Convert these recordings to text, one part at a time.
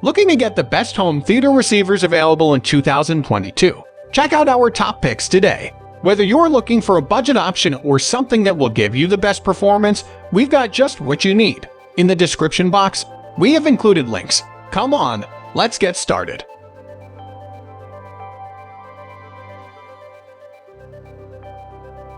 Looking to get the best home theater receivers available in 2022? Check out our top picks today. Whether you're looking for a budget option or something that will give you the best performance, we've got just what you need. In the description box, we have included links. Come on, let's get started.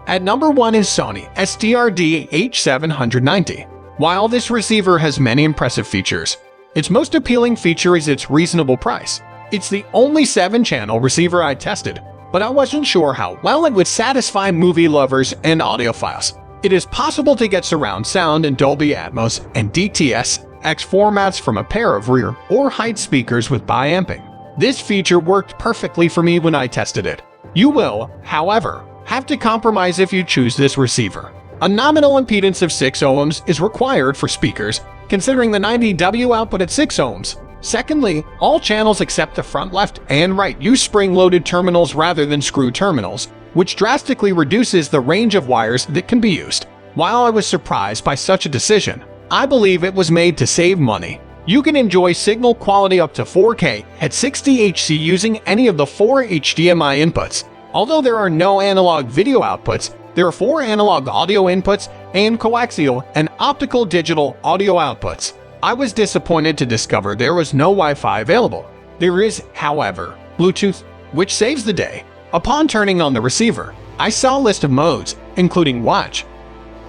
At number 1 is Sony STRD-H790. While this receiver has many impressive features, its most appealing feature is its reasonable price. It's the only 7-channel receiver I tested, but I wasn't sure how well it would satisfy movie lovers and audiophiles. It is possible to get surround sound in Dolby Atmos and DTS-X formats from a pair of rear or height speakers with bi-amping. This feature worked perfectly for me when I tested it. You will, however, have to compromise if you choose this receiver. A nominal impedance of 6 ohms is required for speakers, considering the 90W output at 6 ohms. Secondly, all channels except the front left and right use spring-loaded terminals rather than screw terminals, which drastically reduces the range of wires that can be used. While I was surprised by such a decision, I believe it was made to save money. You can enjoy signal quality up to 4K at 60 Hz using any of the 4 HDMI inputs. Although there are no analog video outputs, there are 4 analog audio inputs and coaxial and optical digital audio outputs. I was disappointed to discover there was no Wi-Fi available. There is, however, Bluetooth, which saves the day. Upon turning on the receiver, I saw a list of modes, including watch,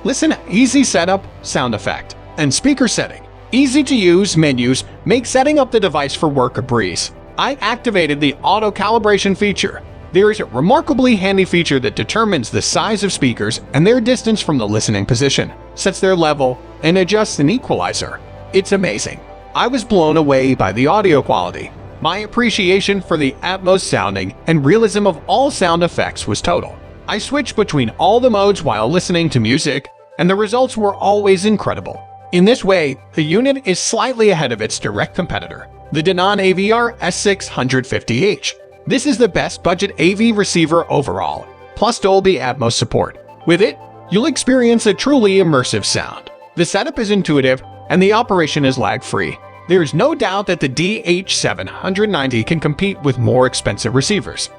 listen, easy setup, sound effect, and speaker setting. Easy to use menus make setting up the device for work a breeze. I activated the auto calibration feature. There is a remarkably handy feature that determines the size of speakers and their distance from the listening position, sets their level, and adjusts an equalizer. It's amazing. I was blown away by the audio quality. My appreciation for the Atmos sounding and realism of all sound effects was total. I switched between all the modes while listening to music, and the results were always incredible. In this way, the unit is slightly ahead of its direct competitor, the Denon AVR S650H. This is the best budget AV receiver overall, plus Dolby Atmos support. With it, you'll experience a truly immersive sound. The setup is intuitive, and the operation is lag-free. There is no doubt that the DH790 can compete with more expensive receivers.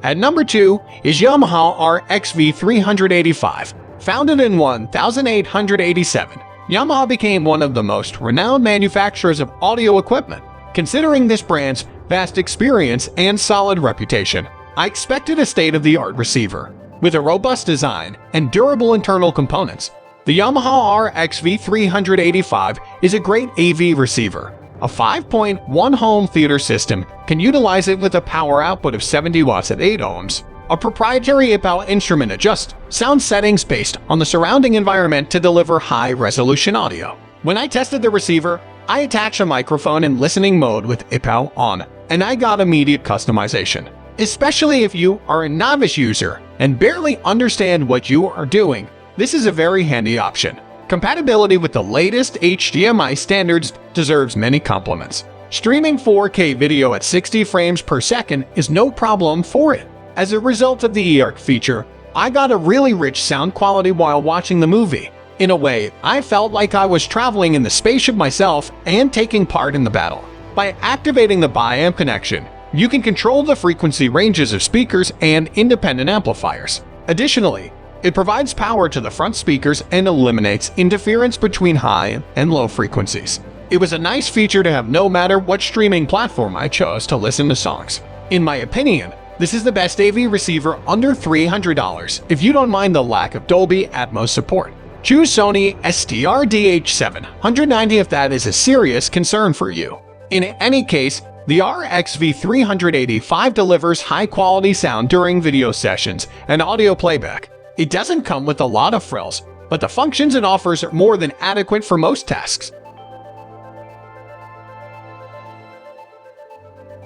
At number 2 is Yamaha RXV385. Founded in 1887, Yamaha became one of the most renowned manufacturers of audio equipment. Considering this brand's vast experience and solid reputation, I expected a state-of-the-art receiver. With a robust design and durable internal components, the Yamaha RXV385 is a great AV receiver. A 5.1 home theater system can utilize it with a power output of 70 watts at 8 ohms. A proprietary IPAL instrument adjusts sound settings based on the surrounding environment to deliver high-resolution audio. When I tested the receiver, I attached a microphone in listening mode with IPAL on, and I got immediate customization. Especially if you are a novice user and barely understand what you are doing, this is a very handy option. Compatibility with the latest HDMI standards deserves many compliments. Streaming 4K video at 60 frames per second is no problem for it. As a result of the eARC feature, I got a really rich sound quality while watching the movie. In a way, I felt like I was traveling in the spaceship myself and taking part in the battle. By activating the bi-amp connection, you can control the frequency ranges of speakers and independent amplifiers. Additionally, it provides power to the front speakers and eliminates interference between high and low frequencies. It was a nice feature to have no matter what streaming platform I chose to listen to songs. In my opinion, this is the best AV receiver under $300 if you don't mind the lack of Dolby Atmos support. Choose Sony STRD-H790 if that is a serious concern for you. In any case, the RXV385 delivers high-quality sound during video sessions and audio playback. It doesn't come with a lot of frills, but the functions it offers are more than adequate for most tasks.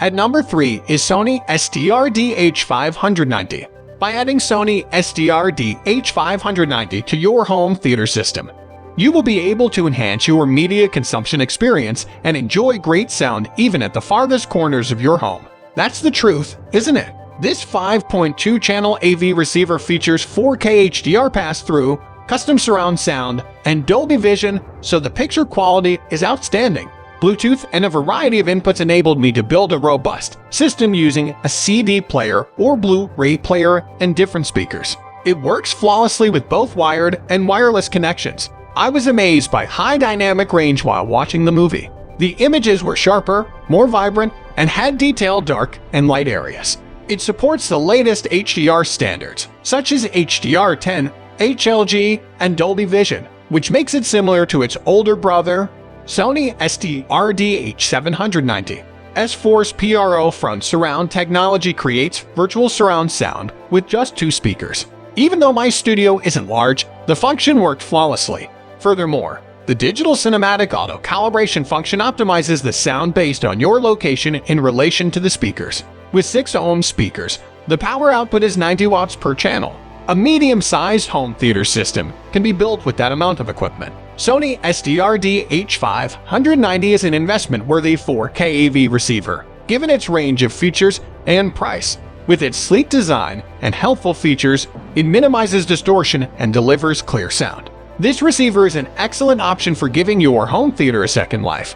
At number 3 is Sony STRD-H590. By adding Sony STRD-H590 to your home theater system, you will be able to enhance your media consumption experience and enjoy great sound even at the farthest corners of your home. That's the truth, isn't it? This 5.2-channel AV receiver features 4K HDR pass-through, custom surround sound, and Dolby Vision, so the picture quality is outstanding. Bluetooth and a variety of inputs enabled me to build a robust system using a CD player or Blu-ray player and different speakers. It works flawlessly with both wired and wireless connections. I was amazed by high dynamic range while watching the movie. The images were sharper, more vibrant, and had detailed dark and light areas. It supports the latest HDR standards, such as HDR10, HLG, and Dolby Vision, which makes it similar to its older brother, Sony ST-RDH790. S4's PRO front surround technology creates virtual surround sound with just 2 speakers. Even though my studio isn't large, the function worked flawlessly. Furthermore, the digital cinematic auto-calibration function optimizes the sound based on your location in relation to the speakers. With 6-ohm speakers, the power output is 90 watts per channel. A medium-sized home theater system can be built with that amount of equipment. Sony ST-RDH590 is an investment-worthy 4K AV receiver, given its range of features and price. With its sleek design and helpful features, it minimizes distortion and delivers clear sound. This receiver is an excellent option for giving your home theater a second life.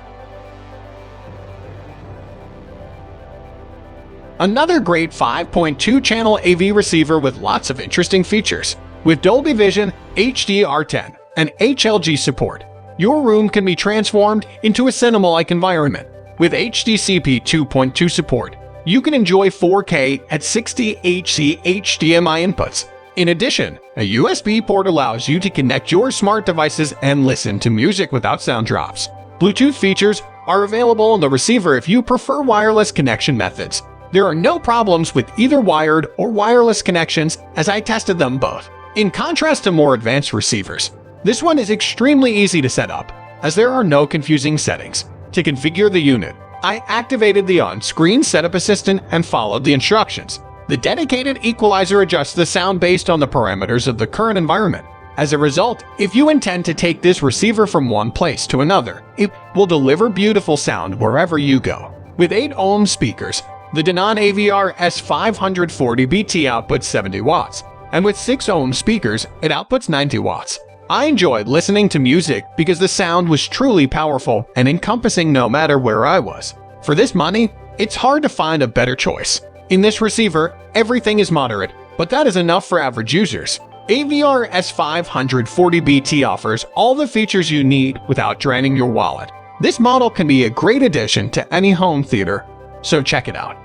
Another great 5.2-channel AV receiver with lots of interesting features. With Dolby Vision, HDR10, and HLG support, your room can be transformed into a cinema-like environment. With HDCP 2.2 support, you can enjoy 4K at 60Hz HDMI inputs. In addition, a USB port allows you to connect your smart devices and listen to music without sound drops. Bluetooth features are available on the receiver if you prefer wireless connection methods. There are no problems with either wired or wireless connections, as I tested them both. In contrast to more advanced receivers, this one is extremely easy to set up, as there are no confusing settings. To configure the unit, I activated the on-screen setup assistant and followed the instructions. The dedicated equalizer adjusts the sound based on the parameters of the current environment. As a result, if you intend to take this receiver from one place to another, it will deliver beautiful sound wherever you go. With 8-ohm speakers, the Denon AVR S540BT outputs 70 watts, and with 6-ohm speakers, it outputs 90 watts. I enjoyed listening to music because the sound was truly powerful and encompassing no matter where I was. For this money, it's hard to find a better choice. In this receiver, everything is moderate, but that is enough for average users. AVR S540BT offers all the features you need without draining your wallet. This model can be a great addition to any home theater, so check it out.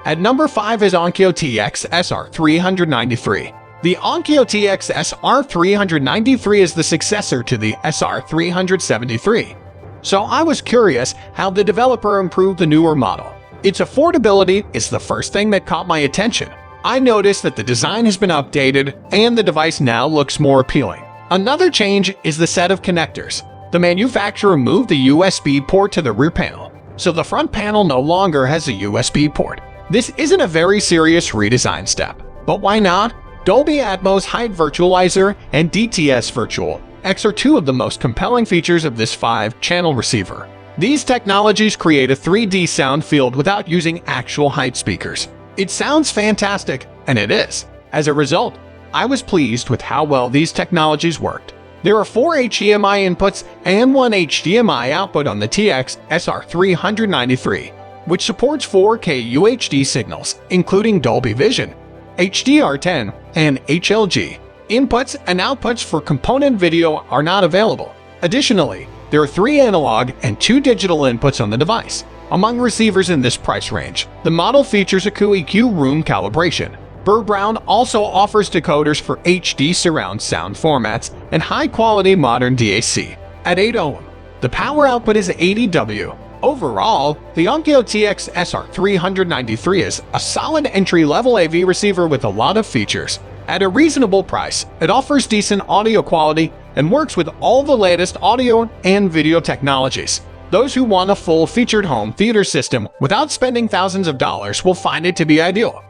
At number 5 is Onkyo TX SR393. The Onkyo TX SR393 is the successor to the SR373. So I was curious how the developer improved the newer model. Its affordability is the first thing that caught my attention. I noticed that the design has been updated and the device now looks more appealing. Another change is the set of connectors. The manufacturer moved the USB port to the rear panel, so the front panel no longer has a USB port. This isn't a very serious redesign step, but why not? Dolby Atmos Height Virtualizer and DTS Virtual X are 2 of the most compelling features of this 5-channel receiver. These technologies create a 3D sound field without using actual height speakers. It sounds fantastic, and it is. As a result, I was pleased with how well these technologies worked. There are 4 HDMI inputs and 1 HDMI output on the TX SR393, which supports 4K UHD signals, including Dolby Vision, HDR10, and HLG. Inputs and outputs for component video are not available. Additionally, there are 3 analog and 2 digital inputs on the device. Among receivers in this price range, the model features a EQ room calibration. Burr Brown also offers decoders for HD surround sound formats and high-quality modern DAC. At 8 ohm, the power output is 80 W. Overall, the Onkyo TX SR393 is a solid entry-level AV receiver with a lot of features. At a reasonable price, it offers decent audio quality and works with all the latest audio and video technologies. Those who want a full-featured home theater system without spending thousands of dollars will find it to be ideal.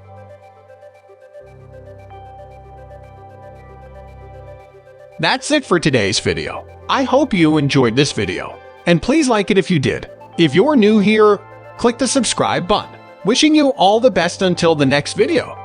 That's it for today's video. I hope you enjoyed this video, and please like it if you did. If you're new here, click the subscribe button. Wishing you all the best until the next video.